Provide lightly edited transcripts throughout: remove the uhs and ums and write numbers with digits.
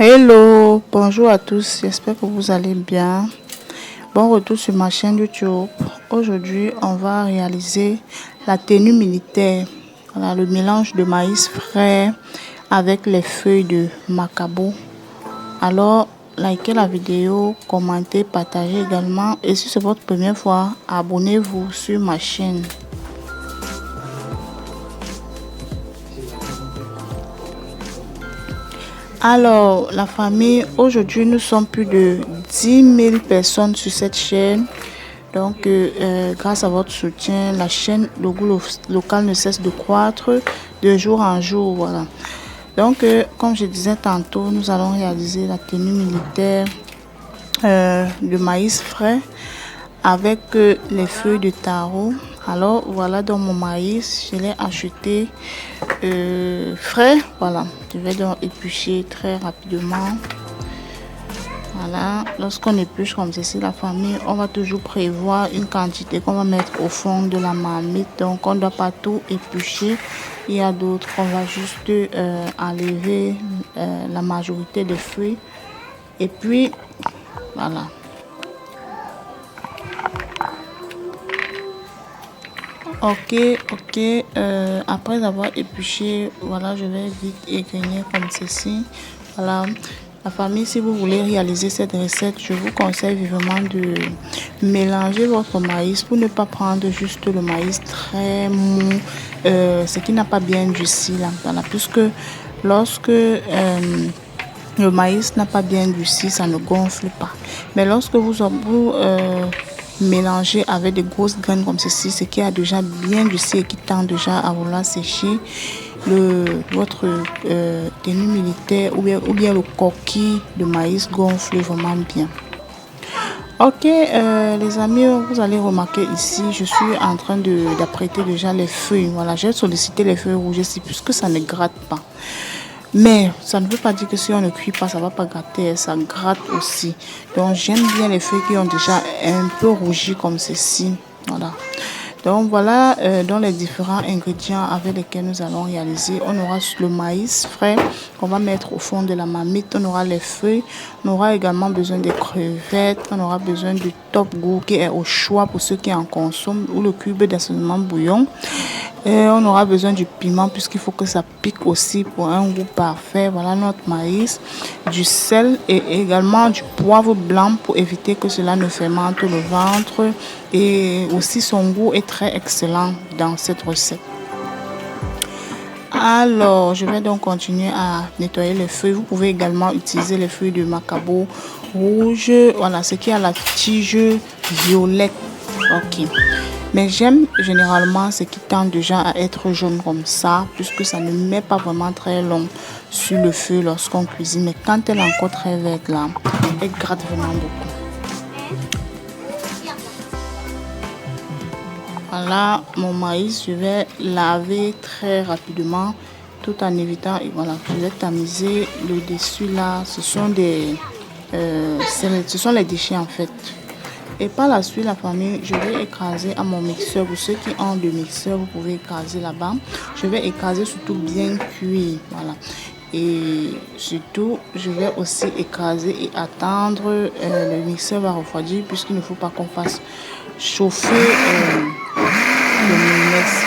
Hello, bonjour à tous, j'espère que vous allez bien. Bon retour sur ma chaîne YouTube. Aujourd'hui, on va réaliser la tenue militaire. Voilà, le mélange de maïs frais avec les feuilles de macabo. Alors, likez la vidéo, commentez, partagez également. Et si c'est votre première fois, abonnez-vous sur ma chaîne. Alors, la famille, aujourd'hui, nous sommes plus de 10 000 personnes sur cette chaîne. Donc, grâce à votre soutien, la chaîne Logo Local ne cesse de croître de jour en jour. Voilà. Donc, comme je disais tantôt, nous allons réaliser la tenue militaire de maïs frais avec les feuilles de taro. Alors voilà, dans mon maïs, je l'ai acheté frais. Voilà, je vais donc éplucher très rapidement. Voilà, lorsqu'on épluche comme ceci, la famille, on va toujours prévoir une quantité qu'on va mettre au fond de la marmite. Donc on ne doit pas tout éplucher. Il y a d'autres qu'on va juste enlever la majorité des feuilles. Et puis voilà. Ok. Après avoir épluché, voilà, je vais vite égrener comme ceci. Voilà, la famille, si vous voulez réaliser cette recette, je vous conseille vivement de mélanger votre maïs pour ne pas prendre juste le maïs très mou, ce qui n'a pas bien durci là. Voilà, puisque lorsque le maïs n'a pas bien durci, ça ne gonfle pas. Mais lorsque vous mélangez avec des grosses graines comme ceci, ce qui a déjà bien durci et qui tend déjà à vouloir sécher, votre tenue militaire ou bien le coquille de maïs gonfle vraiment bien. Ok, les amis, vous allez remarquer ici, je suis en train d'apprêter déjà les feuilles. Voilà, j'ai sollicité les feuilles rouges ici puisque ça ne gratte pas. Mais ça ne veut pas dire que si on ne cuit pas, ça va pas gratter, ça gratte aussi. Donc j'aime bien les feuilles qui ont déjà un peu rougi comme ceci. Voilà. Donc voilà, dans les différents ingrédients avec lesquels nous allons réaliser, on aura le maïs frais qu'on va mettre au fond de la marmite, on aura les feuilles, on aura également besoin des crevettes, on aura besoin du top goût qui est au choix pour ceux qui en consomment, ou le cube d'assaisonnement bouillon. Et on aura besoin du piment puisqu'il faut que ça pique aussi pour un goût parfait. Voilà notre maïs, du sel et également du poivre blanc pour éviter que cela ne fermente le ventre. Et aussi son goût est très excellent dans cette recette. Alors, je vais donc continuer à nettoyer les feuilles. Vous pouvez également utiliser les feuilles de macabo rouge. Voilà, ce qui a la tige violette. Ok. Mais j'aime généralement ce qui tend déjà à être jaune comme ça, puisque ça ne met pas vraiment très long sur le feu lorsqu'on cuisine. Mais quand elle est encore très verte là, elle gratte vraiment beaucoup. Voilà mon maïs, je vais laver très rapidement tout en évitant, et voilà, je vais tamiser le dessus là. Ce sont les déchets en fait. Et par la suite, la famille, je vais écraser à mon mixeur. Pour ceux qui ont de mixeur, vous pouvez écraser là-bas. Je vais écraser surtout bien cuit. Voilà. Et surtout, je vais aussi écraser et attendre. Le mixeur va refroidir puisqu'il ne faut pas qu'on fasse chauffer le mix.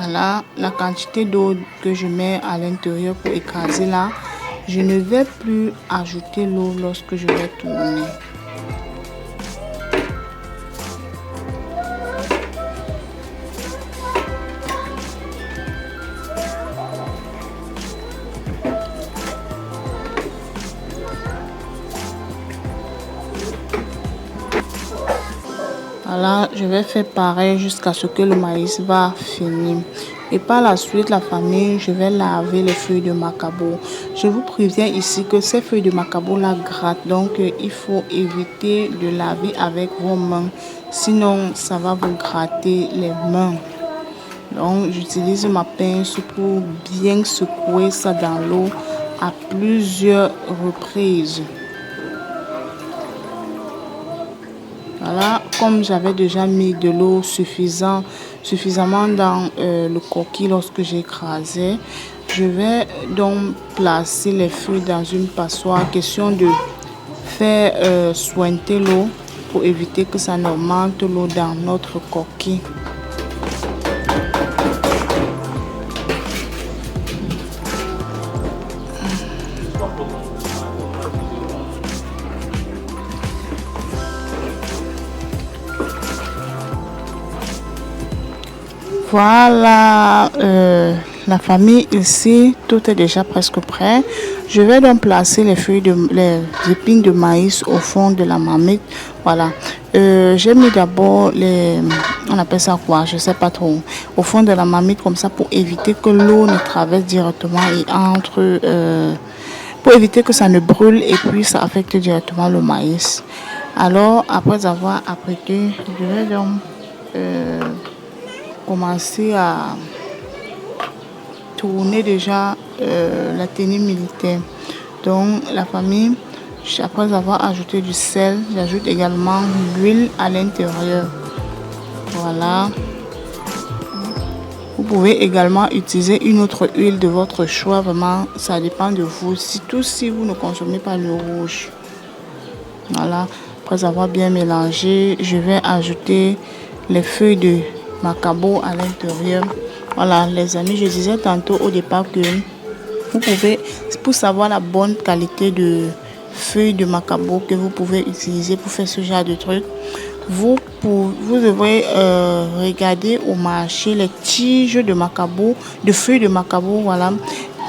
Voilà la quantité d'eau que je mets à l'intérieur pour écraser là. Je ne vais plus ajouter l'eau lorsque je vais tourner. Voilà, je vais faire pareil jusqu'à ce que le maïs va finir. Et par la suite, la famille, je vais laver les feuilles de macabo. Je vous préviens ici que ces feuilles de macabo là grattent. Donc, il faut éviter de laver avec vos mains. Sinon, ça va vous gratter les mains. Donc, j'utilise ma pince pour bien secouer ça dans l'eau à plusieurs reprises. Voilà, comme j'avais déjà mis de l'eau suffisamment dans le coquille lorsque j'ai écrasé, je vais donc placer les feuilles dans une passoire. Question de faire sointer l'eau pour éviter que ça n'augmente l'eau dans notre coquille. Voilà, la famille ici, tout est déjà presque prêt. Je vais donc placer les épines de maïs au fond de la marmite. Voilà, j'ai mis d'abord on appelle ça quoi, je sais pas trop, au fond de la marmite comme ça pour éviter que l'eau ne traverse directement et entre, pour éviter que ça ne brûle et puis ça affecte directement le maïs. Alors, après avoir apprêté, je vais donc commencer à tourner déjà la tenue militaire. Donc la famille, après avoir ajouté du sel, j'ajoute également l'huile à l'intérieur. Voilà. Vous pouvez également utiliser une autre huile de votre choix. Vraiment, ça dépend de vous. Surtout si vous ne consommez pas le rouge. Voilà. Après avoir bien mélangé, je vais ajouter les feuilles de macabo à l'intérieur. Voilà, les amis, je disais tantôt au départ que vous pouvez, pour savoir la bonne qualité de feuilles de macabo que vous pouvez utiliser pour faire ce genre de truc, vous devrez regarder au marché les tiges de macabo, de feuilles de macabo, voilà,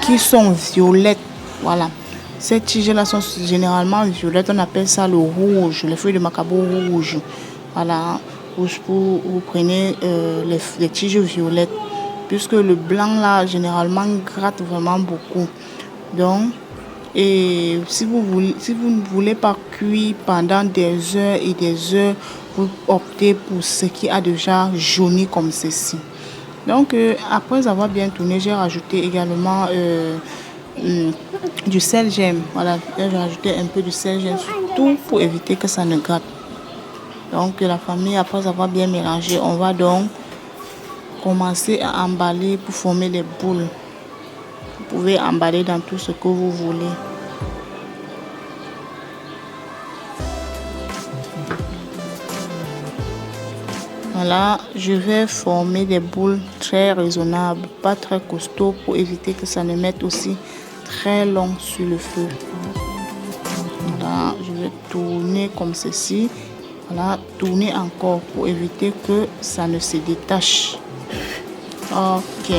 qui sont violettes. Voilà. Ces tiges-là sont généralement violettes, on appelle ça le rouge, les feuilles de macabo rouge. Voilà, vous prenez les tiges violettes, puisque le blanc là, généralement, gratte vraiment beaucoup. Donc, et si vous ne voulez pas cuire pendant des heures et des heures, vous optez pour ce qui a déjà jauni comme ceci. Donc, après avoir bien tourné, j'ai rajouté également du sel gemme. Voilà, j'ai rajouté un peu de sel gemme, surtout pour éviter que ça ne gratte. Donc, la famille, après avoir bien mélangé, on va donc commencer à emballer pour former les boules. Vous pouvez emballer dans tout ce que vous voulez. Voilà, je vais former des boules très raisonnables, pas très costauds, pour éviter que ça ne mette aussi très long sur le feu. Voilà, je vais tourner comme ceci. Voilà, tourner encore pour éviter que ça ne se détache. Ok.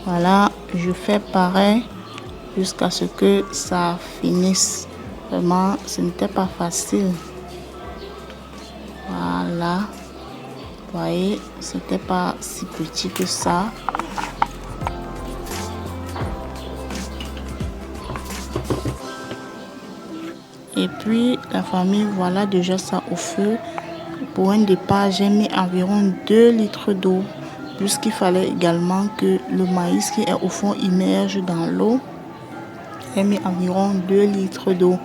Voilà, je fais pareil jusqu'à ce que ça finisse. Vraiment, ce n'était pas facile. Voilà. Vous voyez, c'était pas si petit que ça. Et puis, la famille, voilà déjà ça au feu. Pour un départ, j'ai mis environ 2 litres d'eau. Puisqu'il fallait également que le maïs qui est au fond immerge dans l'eau. J'ai mis environ 2 litres d'eau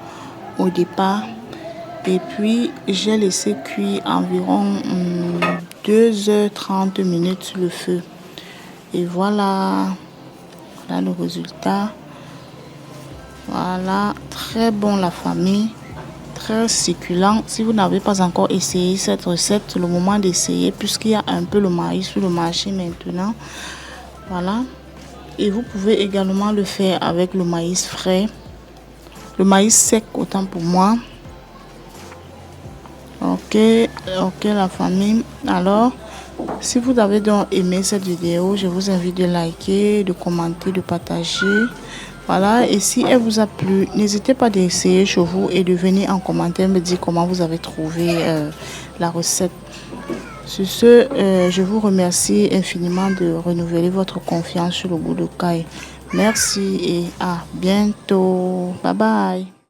au départ. Et puis, j'ai laissé cuire environ 2h30 sur le feu. Et voilà, voilà le résultat. Voilà, très bon la famille. Très succulent. Si vous n'avez pas encore essayé cette recette, c'est le moment d'essayer puisqu'il y a un peu le maïs sur le marché maintenant. Voilà. Et vous pouvez également le faire avec le maïs frais. Le maïs sec, autant pour moi. Ok, ok la famille. Alors, si vous avez donc aimé cette vidéo, je vous invite de liker, de commenter, de partager. Voilà, et si elle vous a plu, n'hésitez pas d'essayer chez vous et de venir en commentaire me dire comment vous avez trouvé la recette. Sur ce, je vous remercie infiniment de renouveler votre confiance sur le goût de Kai. Merci et à bientôt. Bye bye.